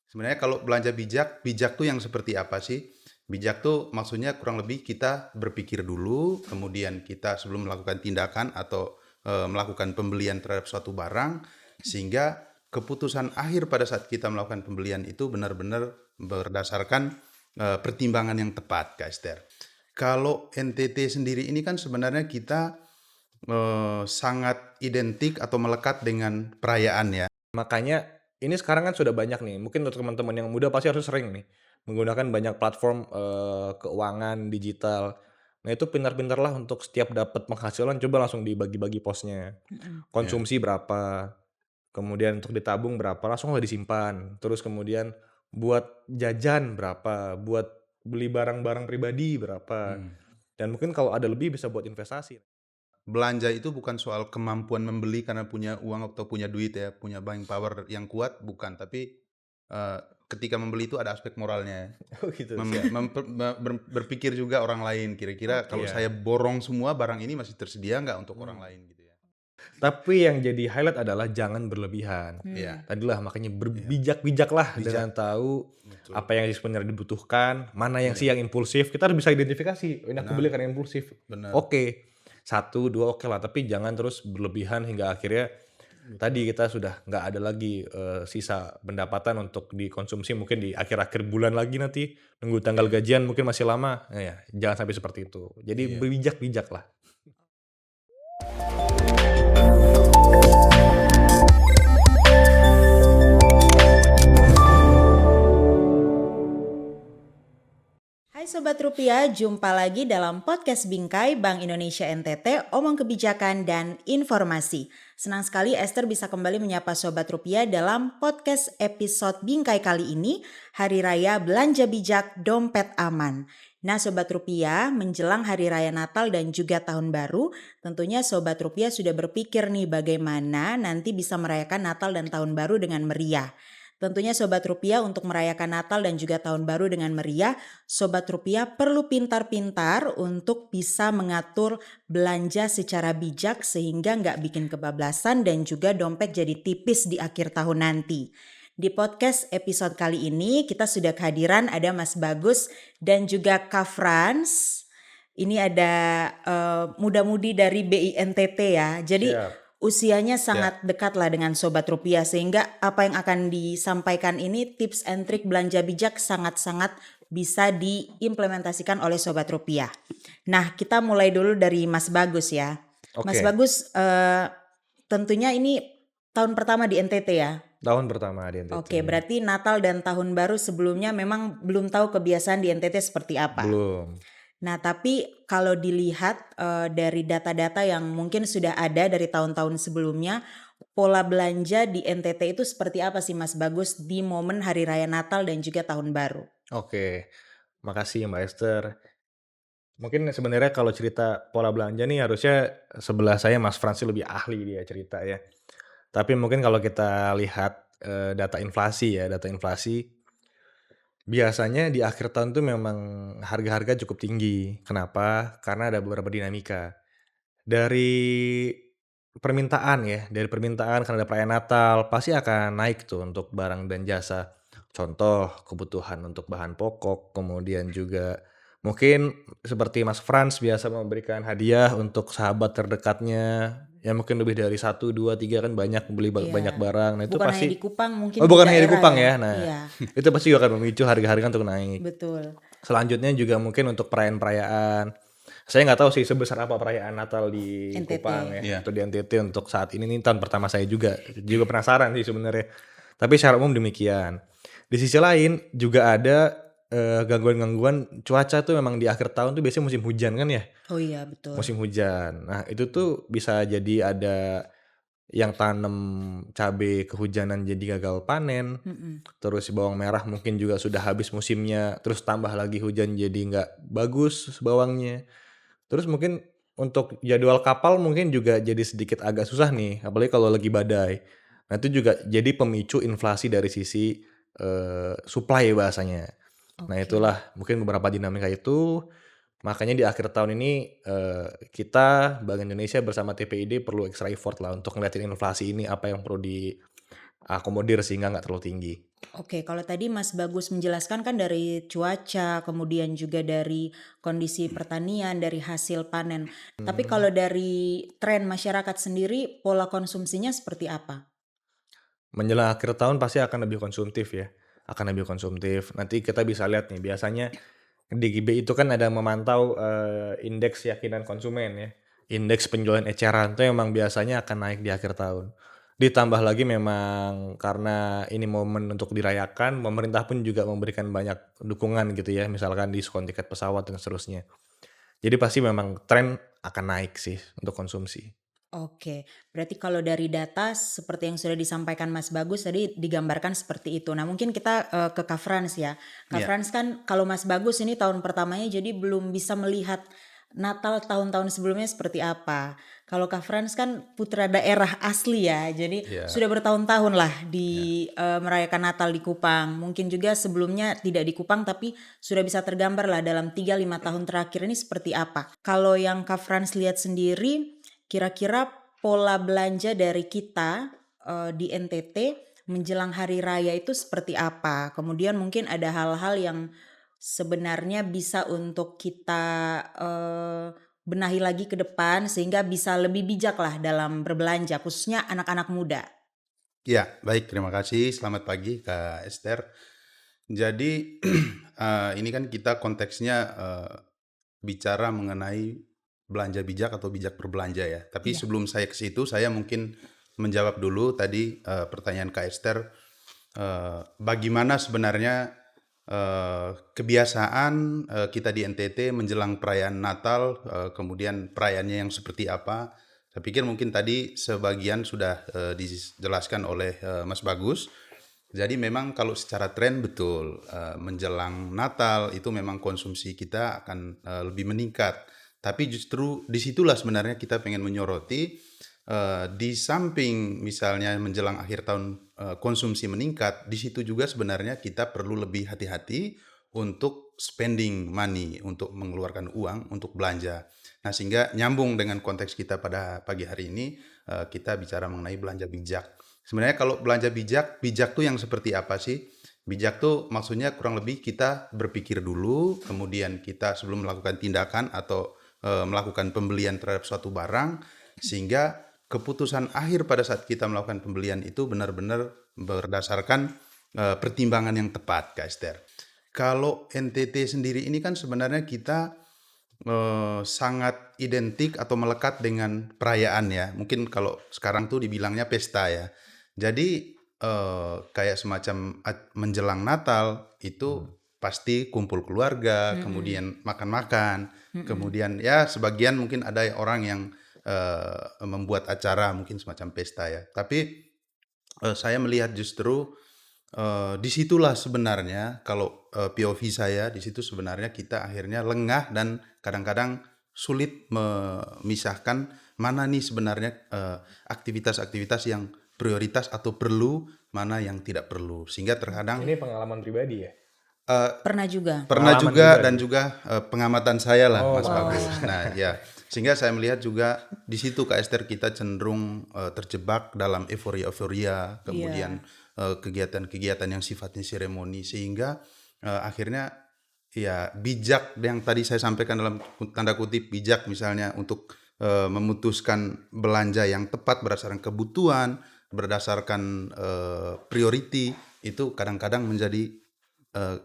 Sebenarnya kalau belanja bijak, bijak tuh yang seperti apa sih? Bijak tuh maksudnya kurang lebih kita berpikir dulu, kemudian kita sebelum melakukan tindakan atau melakukan pembelian terhadap suatu barang, sehingga keputusan akhir pada saat kita melakukan pembelian itu benar-benar berdasarkan pertimbangan yang tepat, Kak Esther. Kalau NTT sendiri ini kan sebenarnya kita sangat identik atau melekat dengan perayaan ya. Makanya ini sekarang kan sudah banyak nih, mungkin untuk teman-teman yang muda pasti harus sering nih menggunakan banyak platform keuangan digital. Nah itu pintar-pintarlah untuk setiap dapat penghasilan coba langsung dibagi-bagi posnya. Mhm. Ya, Konsumsi berapa, kemudian untuk ditabung berapa, langsung lah disimpan. Terus kemudian buat jajan berapa, buat beli barang-barang pribadi berapa. hmm. Dan mungkin kalau ada lebih bisa buat investasi. Belanja itu bukan soal kemampuan membeli karena punya uang atau punya duit ya, punya buying power yang kuat, bukan. Tapi ketika membeli itu ada aspek moralnya. Oh gitu. Berpikir juga orang lain, kira-kira kalau Oke. Iya. saya borong semua barang ini masih tersedia nggak untuk orang lain gitu ya. Tapi yang jadi highlight adalah jangan berlebihan. Iya, Tadilah makanya iya, berbijak-bijaklah bijak, dengan tahu betul. apa yang sebenarnya dibutuhkan, mana yang Iya, sih yang impulsif. Kita harus bisa identifikasi, oh, ini aku beli benar, karena impulsif. benar, Oke, satu, dua oke lah. Tapi jangan terus berlebihan hingga akhirnya tadi betul. kita sudah nggak ada lagi sisa pendapatan untuk dikonsumsi mungkin di akhir-akhir bulan lagi nanti. Nunggu tanggal Iya, gajian mungkin masih lama. Nah, ya, jangan sampai seperti itu. Jadi iya. berbijak-bijak lah. Hai Sobat Rupiah, jumpa lagi dalam podcast Bingkai Bank Indonesia NTT, omong kebijakan dan informasi. Senang sekali Esther bisa kembali menyapa Sobat Rupiah dalam podcast episode Bingkai kali ini, Hari Raya Belanja Bijak Dompet Aman. Nah Sobat Rupiah, menjelang Hari Raya Natal dan juga Tahun Baru, tentunya Sobat Rupiah sudah berpikir nih bagaimana nanti bisa merayakan Natal dan Tahun Baru dengan meriah. Tentunya Sobat Rupiah untuk merayakan Natal dan juga Tahun Baru dengan meriah, Sobat Rupiah perlu pintar-pintar untuk bisa mengatur belanja secara bijak sehingga nggak bikin kebablasan dan juga dompet jadi tipis di akhir tahun nanti. Di podcast episode kali ini kita sudah kehadiran ada Mas Bagus dan juga Kak Frans. Ini ada muda-mudi dari BINTT ya. Jadi Siap. usianya Ya, sangat dekat lah dengan Sobat Rupiah sehingga apa yang akan disampaikan ini tips and trick belanja bijak sangat-sangat bisa diimplementasikan oleh Sobat Rupiah. Nah kita mulai dulu dari Mas Bagus ya. Mas Oke, Bagus tentunya ini tahun pertama di NTT ya. tahun pertama di NTT. Oke berarti Natal dan Tahun Baru sebelumnya memang belum tahu kebiasaan di NTT seperti apa. Belum. Nah, tapi kalau dilihat dari data-data yang mungkin sudah ada dari tahun-tahun sebelumnya, pola belanja di NTT itu seperti apa sih Mas Bagus di momen Hari Raya Natal dan juga Tahun Baru? Oke, makasih Mbak Esther. Mungkin sebenarnya kalau cerita pola belanja nih harusnya sebelah saya Mas Fransi lebih ahli dia cerita ya. Tapi mungkin kalau kita lihat data inflasi ya, data inflasi biasanya di akhir tahun tuh memang harga-harga cukup tinggi. Kenapa? Karena ada beberapa dinamika. Dari permintaan ya, dari permintaan karena ada perayaan Natal pasti akan naik tuh untuk barang dan jasa. Contoh kebutuhan untuk bahan pokok, kemudian juga mungkin seperti Mas Frans biasa memberikan hadiah untuk sahabat terdekatnya, ya mungkin lebih dari satu 2 3 kan banyak beli banyak Iya, barang. Nah itu bukan hanya pasti di Kupang, mungkin oh di bukan hanya di daerah Kupang ya. ya. Nah, Iya, itu pasti juga akan memicu harga-harga untuk naik. betul. Selanjutnya juga mungkin untuk perayaan-perayaan. Saya nggak tahu sih sebesar apa perayaan Natal di NTT. Kupang ya, iya. atau di NTT untuk saat ini nih tahun pertama saya juga penasaran sih sebenarnya. Tapi secara umum demikian. Di sisi lain juga ada gangguan-gangguan cuaca tuh memang di akhir tahun tuh biasanya musim hujan kan ya, Oh iya, betul. musim hujan. Nah itu tuh bisa jadi ada yang tanam cabai kehujanan jadi gagal panen. Mm-mm. Terus bawang merah mungkin juga sudah habis musimnya, terus tambah lagi hujan jadi nggak bagus bawangnya. Terus mungkin untuk jadwal kapal mungkin juga jadi sedikit agak susah nih, apalagi kalau lagi badai. Nah itu juga jadi pemicu inflasi dari sisi supply bahasanya. Nah Oke. itulah mungkin beberapa dinamika itu, makanya di akhir tahun ini kita Bank Indonesia bersama TPID perlu extra effort lah untuk ngeliatin inflasi ini apa yang perlu akomodir sehingga nggak terlalu tinggi. Oke, kalau tadi Mas Bagus menjelaskan kan dari cuaca, kemudian juga dari kondisi pertanian, dari hasil panen. Tapi kalau dari tren masyarakat sendiri, pola konsumsinya seperti apa? Menjelang akhir tahun pasti akan lebih konsumtif ya, akan lebih konsumtif. Nanti kita bisa lihat nih, biasanya di GB itu kan ada memantau, indeks keyakinan konsumen ya, indeks penjualan eceran itu emang biasanya akan naik di akhir tahun. Ditambah lagi memang karena ini momen untuk dirayakan, pemerintah pun juga memberikan banyak dukungan gitu ya, misalkan diskon tiket pesawat dan seterusnya. Jadi pasti memang tren akan naik sih untuk konsumsi. Oke, berarti kalau dari data seperti yang sudah disampaikan Mas Bagus tadi digambarkan seperti itu. Nah, mungkin kita ke Kak Frans ya. Kak Ya, Frans kan kalau Mas Bagus ini tahun pertamanya jadi belum bisa melihat Natal tahun-tahun sebelumnya seperti apa. Kalau Kak Frans kan putra daerah asli ya, jadi ya, sudah bertahun-tahun lah ya. di merayakan Natal di Kupang. Mungkin juga sebelumnya tidak di Kupang tapi sudah bisa tergambar lah dalam 3-5 tahun terakhir ini seperti apa. Kalau yang Kak Frans lihat sendiri, kira-kira pola belanja dari kita di NTT menjelang hari raya itu seperti apa? Kemudian mungkin ada hal-hal yang sebenarnya bisa untuk kita benahi lagi ke depan sehingga bisa lebih bijak lah dalam berbelanja khususnya anak-anak muda. Ya, baik, terima kasih. Selamat pagi, Kak Esther. Jadi, ini kan kita konteksnya bicara mengenai belanja bijak atau bijak berbelanja ya. Tapi Iya. sebelum saya ke situ, saya mungkin menjawab dulu tadi pertanyaan Kak Esther. Bagaimana sebenarnya kebiasaan kita di NTT menjelang perayaan Natal, kemudian perayaannya yang seperti apa? Saya pikir mungkin tadi sebagian sudah dijelaskan oleh Mas Bagus. Jadi memang kalau secara tren betul, menjelang Natal itu memang konsumsi kita akan lebih meningkat. Tapi justru disitulah sebenarnya kita pengen menyoroti, di samping misalnya menjelang akhir tahun konsumsi meningkat, di situ juga sebenarnya kita perlu lebih hati-hati untuk spending money, untuk mengeluarkan uang untuk belanja. Nah, sehingga nyambung dengan konteks kita pada pagi hari ini, kita bicara mengenai belanja bijak. Sebenarnya kalau belanja bijak, bijak tuh yang seperti apa sih? Bijak tuh maksudnya kurang lebih kita berpikir dulu, kemudian kita sebelum melakukan tindakan atau melakukan pembelian terhadap suatu barang, sehingga keputusan akhir pada saat kita melakukan pembelian itu benar-benar berdasarkan pertimbangan yang tepat, Kak Esther. Kalau NTT sendiri ini kan sebenarnya kita sangat identik atau melekat dengan perayaan ya. Mungkin kalau sekarang tuh dibilangnya pesta ya. Jadi kayak semacam menjelang Natal itu pasti kumpul keluarga, Mm-mm. kemudian makan-makan, Mm-mm. kemudian ya sebagian mungkin ada orang yang membuat acara mungkin semacam pesta ya. Tapi saya melihat justru disitulah sebenarnya kalau POV saya di situ sebenarnya kita akhirnya lengah dan kadang-kadang sulit memisahkan mana nih sebenarnya aktivitas-aktivitas yang prioritas atau perlu, mana yang tidak perlu. Sehingga terkadang Ini pengalaman pribadi ya? Pernah juga. pernah Pengalaman juga pribadi? dan juga pengamatan saya lah, Oh, Mas Bagus. pengalaman. Nah, ya, sehingga saya melihat juga di situ Kak Esther kita cenderung terjebak dalam euforia-euforia, kemudian Iya. kegiatan-kegiatan yang sifatnya seremoni, sehingga akhirnya ya bijak yang tadi saya sampaikan dalam tanda kutip bijak misalnya untuk memutuskan belanja yang tepat berdasarkan kebutuhan, berdasarkan priority itu kadang-kadang menjadi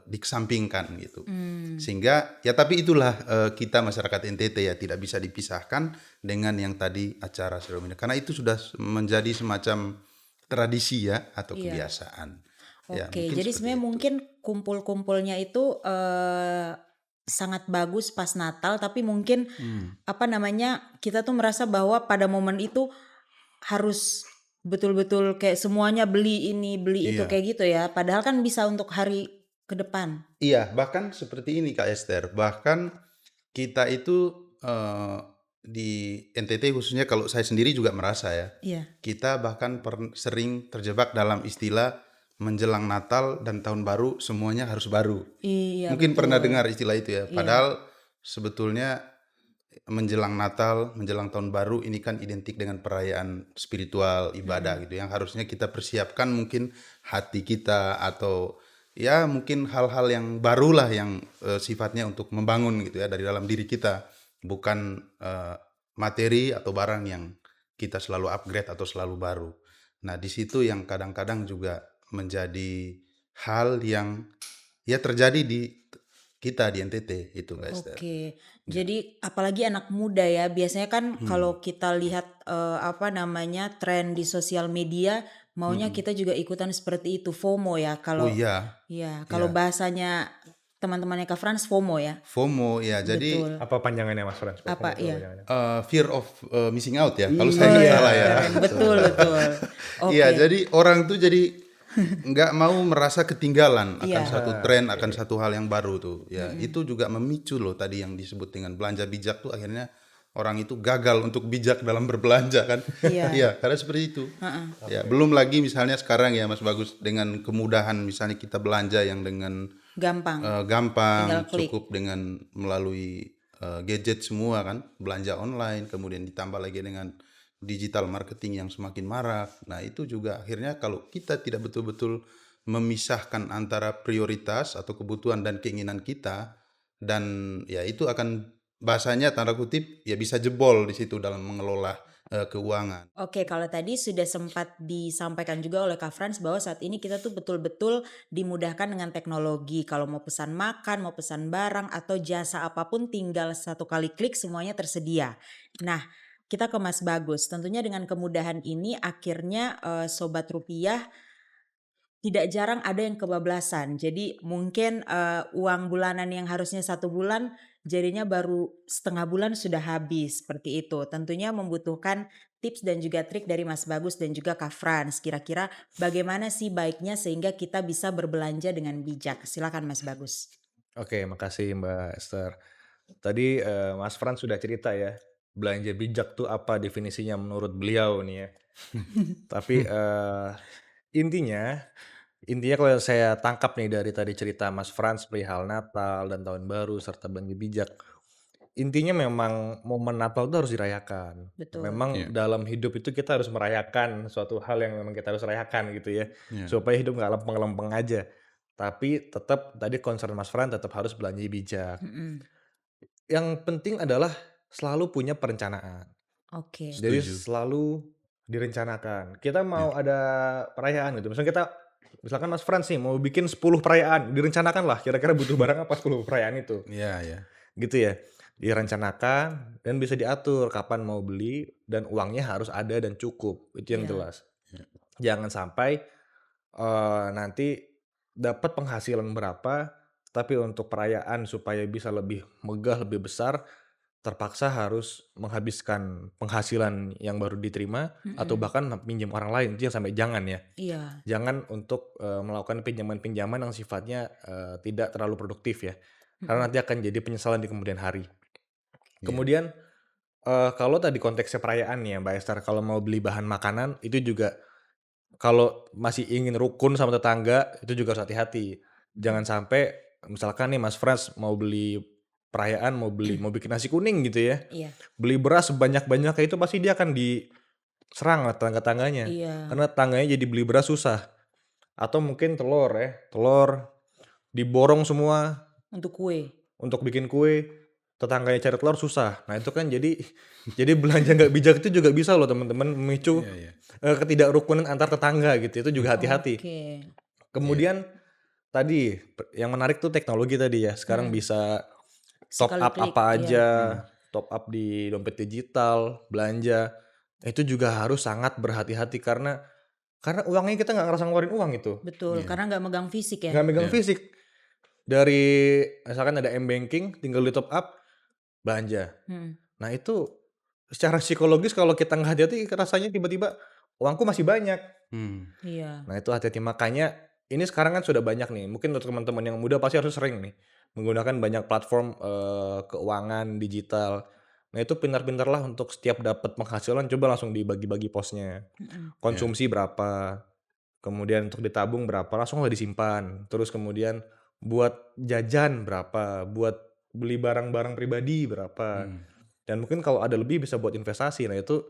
dikesampingkan gitu. Hmm. Sehingga ya tapi itulah kita masyarakat NTT ya tidak bisa dipisahkan dengan yang tadi acara seremoni. Karena itu sudah menjadi semacam tradisi ya atau Iya. kebiasaan. Ya, Oke, mungkin jadi seperti sebenarnya itu. mungkin kumpul-kumpulnya itu sangat bagus pas Natal, tapi mungkin apa namanya kita tuh merasa bahwa pada momen itu harus betul-betul kayak semuanya beli ini beli itu Iya. kayak gitu ya. Padahal kan bisa untuk hari ke depan. Iya, bahkan seperti ini Kak Esther. Bahkan kita itu di NTT khususnya kalau saya sendiri juga merasa ya. Iya, Kita bahkan sering terjebak dalam istilah menjelang Natal dan Tahun Baru semuanya harus baru. iya Mungkin pernah betul. dengar istilah itu ya. Iya, Padahal sebetulnya menjelang Natal, menjelang Tahun Baru ini kan identik dengan perayaan spiritual, ibadah gitu yang harusnya kita persiapkan mungkin hati kita atau ya mungkin hal-hal yang barulah yang sifatnya untuk membangun gitu ya dari dalam diri kita, bukan materi atau barang yang kita selalu upgrade atau selalu baru. Nah, di situ yang kadang-kadang juga menjadi hal yang ya terjadi di kita di NTT itu, Mbak Esther. Oke, Ya. jadi apalagi anak muda ya, biasanya kan Hmm. kalau kita lihat apa namanya tren di sosial media, maunya Mm-mm. kita juga ikutan seperti itu, FOMO ya. Oh Kalau iya, ya, kalau ya. bahasanya teman-temannya Kak Frans FOMO ya, FOMO ya. Jadi betul. Apa panjangannya Mas Frans? Apa Kamu tahu ya? panjangannya? fear of missing out ya, kalau Iya, saya Oh nggak ya, salah ya. keren, betul betul. Iya, Oke, jadi orang tuh jadi nggak mau merasa ketinggalan akan iya, satu tren, akan satu hal yang baru tuh. Ya, mm-mm. itu juga memicu loh tadi yang disebut dengan belanja bijak tuh akhirnya orang itu gagal untuk bijak dalam berbelanja kan. Iya, Iya, karena seperti itu. heeh, Ya, belum lagi misalnya sekarang ya Mas Bagus dengan kemudahan misalnya kita belanja yang dengan gampang, tinggal gampang, klik. cukup dengan melalui gadget semua kan, belanja online, kemudian ditambah lagi dengan digital marketing yang semakin marak. Nah, itu juga akhirnya kalau kita tidak betul-betul memisahkan antara prioritas atau kebutuhan dan keinginan kita, dan ya itu akan bahasanya tanda kutip ya bisa jebol di situ dalam mengelola keuangan. Oke, kalau tadi sudah sempat disampaikan juga oleh Kak Frans bahwa saat ini kita tuh betul-betul dimudahkan dengan teknologi. Kalau mau pesan makan, mau pesan barang atau jasa apapun tinggal satu kali klik semuanya tersedia. Nah, kita ke Mas Bagus. Tentunya dengan kemudahan ini akhirnya Sobat Rupiah tidak jarang ada yang kebablasan. Jadi mungkin uang bulanan yang harusnya 1 bulan jadinya baru setengah bulan sudah habis seperti itu. Tentunya membutuhkan tips dan juga trik dari Mas Bagus dan juga Kak Frans. Kira-kira bagaimana sih baiknya sehingga kita bisa berbelanja dengan bijak? Silakan Mas Bagus. Oke, makasih Mbak Esther. Tadi Mas Frans sudah cerita ya, belanja bijak tuh apa definisinya menurut beliau nih ya. Tapi intinya, intinya kalau saya tangkap nih dari tadi cerita Mas Frans perihal Natal dan Tahun Baru serta belanja bijak, intinya memang momen Natal itu harus dirayakan. Betul. Memang Iya, dalam hidup itu kita harus merayakan suatu hal yang memang kita harus rayakan gitu ya, iya, supaya hidup nggak lempeng-lempeng aja. Tapi tetap tadi concern Mas Frans tetap harus belanja bijak. Mm-mm. Yang penting adalah selalu punya perencanaan. Oke. Jadi setuju. selalu direncanakan. Kita Ya, mau ada perayaan gitu. Misalkan Mas Frans nih mau bikin 10 perayaan, direncanakan lah kira-kira butuh barang apa 10 perayaan itu. iya, ya. Gitu ya. Direncanakan dan bisa diatur kapan mau beli dan uangnya harus ada dan cukup. Itu yang Ya. jelas. Jangan sampai nanti dapat penghasilan berapa, tapi untuk perayaan supaya bisa lebih megah, lebih besar, terpaksa harus menghabiskan penghasilan yang baru diterima atau Mm-mm. bahkan pinjam orang lain. Itu yang sampai jangan ya. Iya. Jangan untuk melakukan pinjaman-pinjaman yang sifatnya tidak terlalu produktif ya. Karena Mm-mm. nanti akan jadi penyesalan di kemudian hari. Iya. Kemudian kalau tadi konteksnya perayaan nih ya Mbak Esther, kalau mau beli bahan makanan itu juga kalau masih ingin rukun sama tetangga, itu juga harus hati-hati. Jangan sampai misalkan nih Mas Frans mau beli perayaan, mau bikin nasi kuning gitu ya. Iya. Beli beras sebanyak-banyaknya itu pasti dia akan diserang lah tetangga-tangganya. Iya. Karena tangganya jadi beli beras susah. Atau mungkin telur ya, telur diborong semua Untuk kue. untuk bikin kue, tetangganya cari telur susah. Nah itu kan jadi belanja nggak bijak itu juga bisa loh teman-teman memicu Iya, iya. ketidakrukunan antar tetangga gitu. Itu juga hati-hati. Oke. Iya. Kemudian tadi yang menarik tuh teknologi tadi ya. Sekarang Mm. bisa top Sekali up klik. apa Iya. aja, top up di dompet digital, belanja. Itu juga harus sangat berhati-hati karena uangnya kita nggak ngerasa ngeluarin uang itu. Betul. Iya. Karena nggak megang fisik ya. Nggak megang Iya. fisik. Dari misalkan ada M-Banking, tinggal di top up, belanja. Mm. Nah itu secara psikologis kalau kita nggak hati-hati rasanya tiba-tiba uangku masih banyak. Iya. Nah itu hati-hati makanya ini sekarang kan sudah banyak nih. Mungkin untuk teman-teman yang muda pasti harus sering nih menggunakan banyak platform keuangan digital. Nah itu pintar-pintarlah untuk setiap dapat penghasilan coba langsung dibagi-bagi posnya. Mm-mm. Iya. Konsumsi berapa, kemudian untuk ditabung berapa, langsung lah disimpan. Terus kemudian buat jajan berapa, buat beli barang-barang pribadi berapa. Hmm. Dan dan mungkin kalau ada lebih bisa buat investasi. Nah itu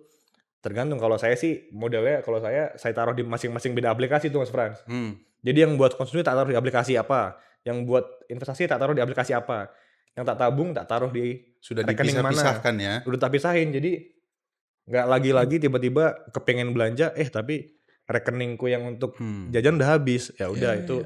tergantung, kalau saya sih modelnya, kalau saya taruh di masing-masing beda aplikasi tuh Mas Frans. Hmm. Jadi yang buat konsumsi tak taruh di aplikasi apa, yang buat investasi tak taruh di aplikasi apa, yang tak tabung tak taruh di Sudah rekening mana, dipisah-pisahkan ya. udah tak pisahin. Jadi nggak lagi-lagi tiba-tiba kepengen belanja, tapi rekeningku yang untuk jajan udah habis. Ya udah Iya, itu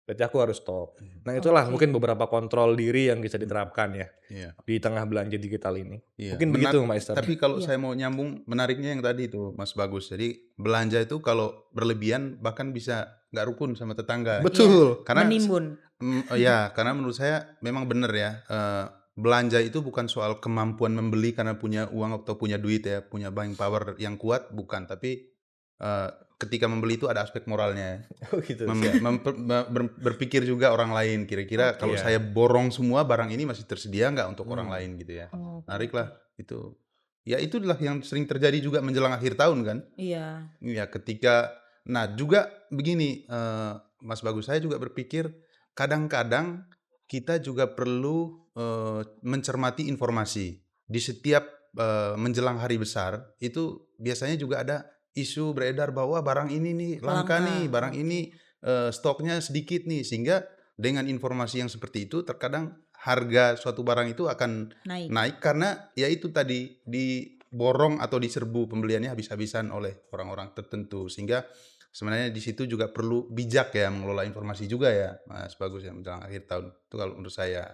berarti aku harus stop. Nah Oke. itulah mungkin beberapa kontrol diri yang bisa diterapkan ya iya. di tengah belanja digital ini. Iya, Mungkin begitu Mbak Esther. tapi kalau Iya. saya mau nyambung, menariknya yang tadi itu Mas Bagus. Jadi belanja itu kalau berlebihan bahkan bisa nggak rukun sama tetangga. Betul. Karena Menimbun. ya, karena menurut saya memang benar ya. Belanja itu bukan soal kemampuan membeli karena punya uang atau punya duit ya, punya buying power yang kuat, bukan. Tapi ketika membeli itu ada aspek moralnya. Oh gitu. Berpikir juga orang lain. Kira-kira kalau Iya. saya borong semua barang ini masih tersedia nggak untuk orang lain gitu ya. Oke. Menarik lah itu. Ya itulah yang sering terjadi juga menjelang akhir tahun kan. Iya. Ya ketika, nah juga begini Mas Bagus, saya juga berpikir kadang-kadang kita juga perlu mencermati informasi. Di setiap menjelang hari besar itu biasanya juga ada isu beredar bahwa barang ini nih langka nih, barang ini stoknya sedikit nih, sehingga dengan informasi yang seperti itu terkadang harga suatu barang itu akan naik karena ya itu tadi diborong atau diserbu pembeliannya habis-habisan oleh orang-orang tertentu, sehingga sebenarnya di situ juga perlu bijak ya mengelola informasi juga ya Mas Bagus ya menjelang akhir tahun itu kalau menurut saya.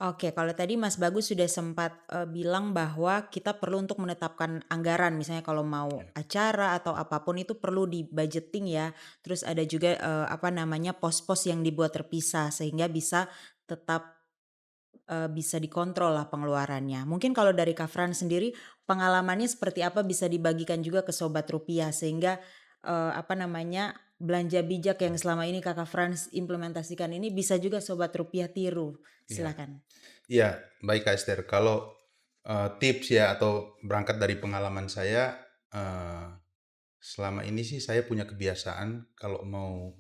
Oke, kalau tadi Mas Bagus sudah sempat bilang bahwa kita perlu untuk menetapkan anggaran, misalnya kalau mau acara atau apapun itu perlu di budgeting ya. Terus ada juga pos-pos yang dibuat terpisah sehingga bisa tetap bisa dikontrol lah pengeluarannya. Mungkin kalau dari Kak Fran sendiri pengalamannya seperti apa, bisa dibagikan juga ke Sobat Rupiah sehingga belanja bijak yang selama ini Kakak Frans implementasikan ini bisa juga Sobat Rupiah tiru. Silakan. Iya, baik Kak Esther. Kalau tips ya atau berangkat dari pengalaman saya, selama ini sih saya punya kebiasaan kalau mau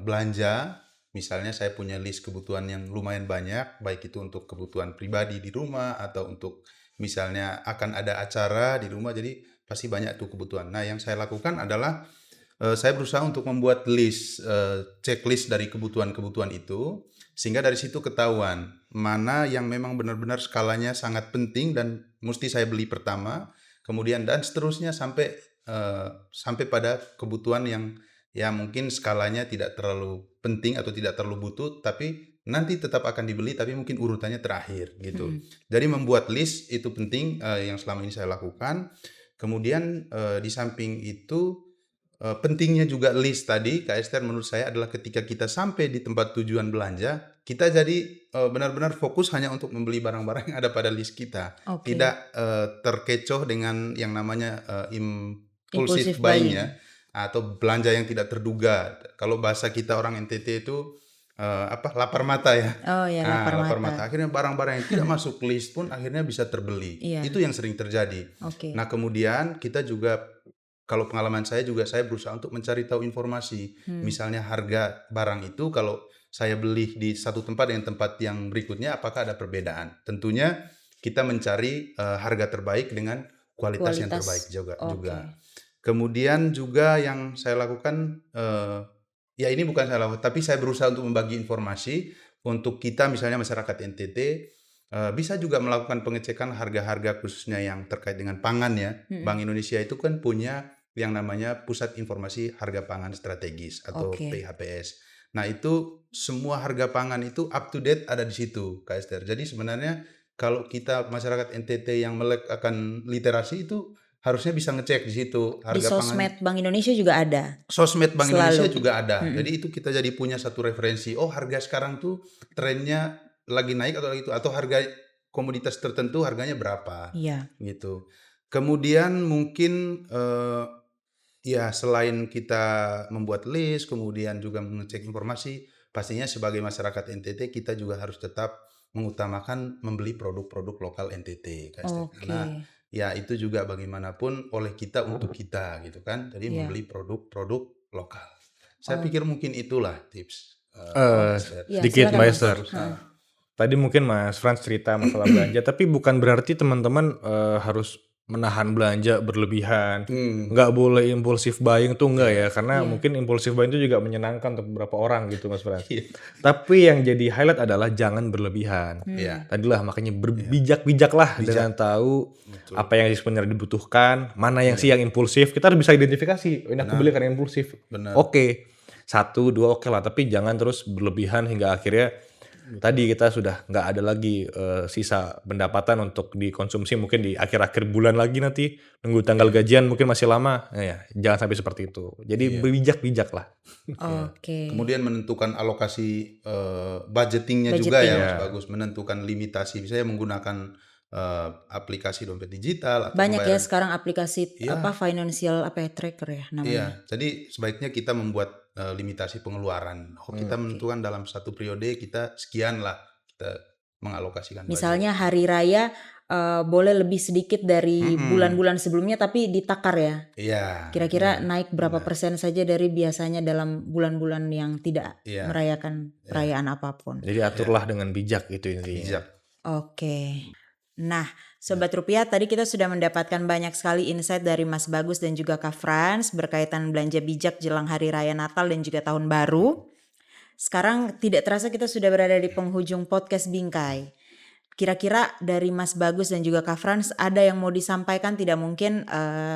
belanja, misalnya saya punya list kebutuhan yang lumayan banyak, baik itu untuk kebutuhan pribadi di rumah atau untuk misalnya akan ada acara di rumah, jadi pasti banyak tuh kebutuhan. Nah, yang saya lakukan adalah saya berusaha untuk membuat list, checklist dari kebutuhan-kebutuhan itu, sehingga dari situ ketahuan mana yang memang benar-benar skalanya sangat penting dan mesti saya beli pertama, kemudian dan seterusnya sampai pada kebutuhan yang ya mungkin skalanya tidak terlalu penting atau tidak terlalu butuh, tapi nanti tetap akan dibeli tapi mungkin urutannya terakhir gitu. Jadi membuat list itu penting, yang selama ini saya lakukan. Kemudian di samping itu pentingnya juga list tadi Kak Esther menurut saya adalah ketika kita sampai di tempat tujuan belanja, kita jadi benar-benar fokus hanya untuk membeli barang-barang yang ada pada list kita. Oke. Tidak terkecoh dengan yang namanya Impulsive impulsive buying buying. ya, atau belanja yang tidak terduga. Kalau bahasa kita orang NTT itu lapar mata ya. Oh ya, lapar mata. mata. Akhirnya barang-barang yang tidak masuk list pun akhirnya bisa terbeli. Iya. Itu yang sering terjadi. Oke. Nah, kemudian kita juga, kalau pengalaman saya juga, saya berusaha untuk mencari tahu informasi. Misalnya harga barang itu kalau saya beli di satu tempat dengan tempat yang berikutnya, apakah ada perbedaan? Tentunya kita mencari harga terbaik dengan kualitas yang terbaik juga. Kemudian juga yang saya lakukan, ya ini bukan saya lakukan, tapi saya berusaha untuk membagi informasi untuk kita misalnya masyarakat NTT, bisa juga melakukan pengecekan harga-harga khususnya yang terkait dengan pangan ya. Bank Indonesia itu kan punya yang namanya Pusat Informasi Harga Pangan Strategis atau PHPS. Nah itu semua harga pangan itu up to date ada di situ Kak Esther. Jadi sebenarnya kalau kita masyarakat NTT yang melek akan literasi itu harusnya bisa ngecek di situ harga Di sosmed Bank Indonesia juga ada. Sosmed Bank Selalu. Indonesia juga ada. Jadi itu kita jadi punya satu referensi. Oh harga sekarang tuh trennya lagi naik atau gitu, atau harga komoditas tertentu harganya berapa. Iya. Gitu. Kemudian mungkin ya selain kita membuat list, kemudian juga mengecek informasi, pastinya sebagai masyarakat NTT kita juga harus tetap mengutamakan membeli produk-produk lokal NTT. Karena ya itu juga bagaimanapun oleh kita untuk kita gitu kan. Jadi membeli produk-produk lokal. Saya pikir mungkin itulah tips. Sedikit Mbak Esther. Tadi mungkin Mas Frans cerita masalah belanja, tapi bukan berarti teman-teman harus menahan belanja berlebihan. Nggak boleh impulsif buying tuh enggak ya, karena Iya. mungkin impulsif buying itu juga menyenangkan untuk beberapa orang gitu Mas Frans. Iya. Tapi yang jadi highlight adalah jangan berlebihan. Iya. Tadilah makanya berbijak-bijaklah dengan tahu Betul. apa yang sebenarnya dibutuhkan, mana yang sih yang impulsif. Kita harus bisa identifikasi, ini aku beli karena impulsif. Benar. Oke, 1, 2 oke lah, tapi jangan terus berlebihan hingga akhirnya tadi kita sudah nggak ada lagi sisa pendapatan untuk dikonsumsi mungkin di akhir-akhir bulan lagi nanti nunggu tanggal gajian mungkin masih lama. Nah, ya, jangan sampai seperti itu. Jadi bijak-bijak lah. Oke. Kemudian menentukan alokasi budgetingnya juga ya, Budgeting. Mas Bagus. Menentukan limitasi, misalnya menggunakan aplikasi dompet digital atau Banyak ya pembayaran. sekarang aplikasi Iya. financial tracker ya namanya. Iya, jadi sebaiknya kita membuat limitasi pengeluaran. Kita menentukan dalam satu periode kita sekian lah kita mengalokasikan budget. Misalnya hari raya boleh lebih sedikit dari bulan-bulan sebelumnya tapi ditakar ya. Iya. Kira-kira naik berapa persen saja dari biasanya dalam bulan-bulan yang tidak Iya. merayakan perayaan apapun. Jadi aturlah dengan bijak itu intinya. Bijak. Oke. Nah, Sobat Rupiah, tadi kita sudah mendapatkan banyak sekali insight dari Mas Bagus dan juga Kak Frans berkaitan belanja bijak jelang Hari Raya Natal dan juga Tahun Baru. Sekarang tidak terasa kita sudah berada di penghujung podcast Bingkai. Kira-kira dari Mas Bagus dan juga Kak Frans ada yang mau disampaikan, tidak mungkin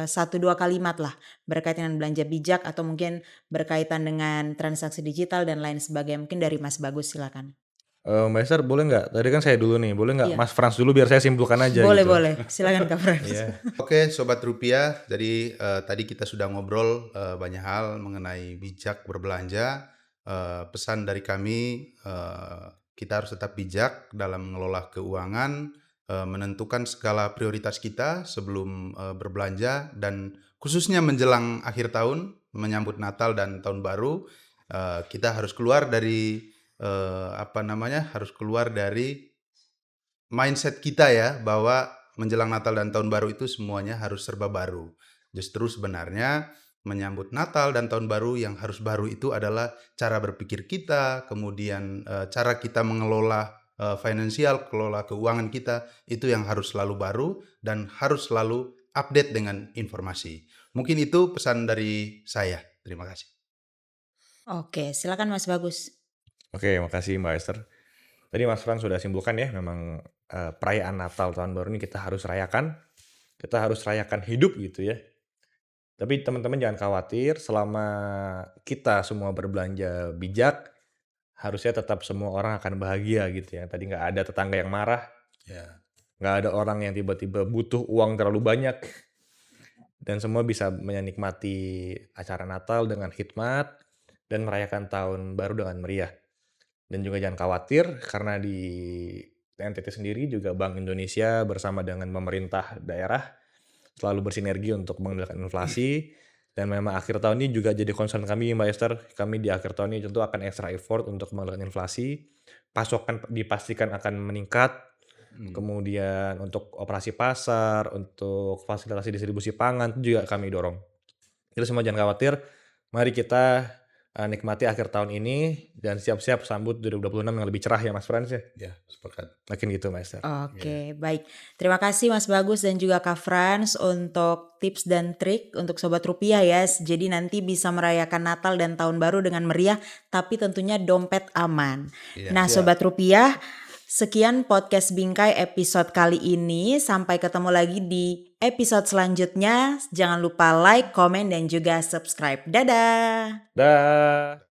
1-2 kalimat lah berkaitan dengan belanja bijak atau mungkin berkaitan dengan transaksi digital dan lain sebagainya. Mungkin dari Mas Bagus silakan. Mbak Esther boleh nggak? Tadi kan saya dulu nih, boleh nggak Iya. Mas Frans dulu biar saya simpulkan aja Boleh, gitu. boleh. Silakan Kak Frans. Iya. Oke, Sobat Rupiah, jadi tadi kita sudah ngobrol banyak hal mengenai bijak berbelanja. Pesan dari kami, kita harus tetap bijak dalam mengelola keuangan, menentukan skala prioritas kita sebelum berbelanja, dan khususnya menjelang akhir tahun, menyambut Natal dan Tahun Baru, kita harus keluar dari harus keluar dari mindset kita ya, bahwa menjelang Natal dan Tahun Baru itu semuanya harus serba baru. Justru sebenarnya menyambut Natal dan Tahun Baru yang harus baru itu adalah cara berpikir kita, kemudian cara kita mengelola finansial, kelola keuangan kita, itu yang harus selalu baru dan harus selalu update dengan informasi. Mungkin itu pesan dari saya. Terima kasih. Oke, silakan Mas Bagus. Oke, makasih Mbak Esther. Tadi Mas Frans sudah simpulkan ya, memang perayaan Natal Tahun Baru ini kita harus rayakan. Kita harus rayakan hidup gitu ya. Tapi teman-teman jangan khawatir, selama kita semua berbelanja bijak, harusnya tetap semua orang akan bahagia gitu ya. Tadi nggak ada tetangga yang marah, Ya. nggak ada orang yang tiba-tiba butuh uang terlalu banyak. Dan semua bisa menikmati acara Natal dengan hikmat dan merayakan Tahun Baru dengan meriah. Dan juga jangan khawatir karena di NTT sendiri juga Bank Indonesia bersama dengan pemerintah daerah selalu bersinergi untuk mengendalikan inflasi. Dan memang akhir tahun ini juga jadi concern kami Mbak Esther. Kami di akhir tahun ini tentu akan extra effort untuk mengendalikan inflasi. Pasokan dipastikan akan meningkat. Kemudian untuk operasi pasar, untuk fasilitasi distribusi pangan itu juga kami dorong. Jadi semua jangan khawatir. Mari kita nikmati akhir tahun ini dan siap-siap sambut 2026 yang lebih cerah ya Mas Frans ya. Ya, sepakat. Makin gitu Mas Esther. Oke, baik. Terima kasih Mas Bagus dan juga Kak Frans untuk tips dan trik untuk Sobat Rupiah ya. Jadi nanti bisa merayakan Natal dan Tahun Baru dengan meriah, tapi tentunya dompet aman. Iya. Nah Sobat Rupiah, sekian podcast Bingkai episode kali ini. Sampai ketemu lagi di episode selanjutnya. Jangan lupa like, komen, dan juga subscribe. Dadah! Dah.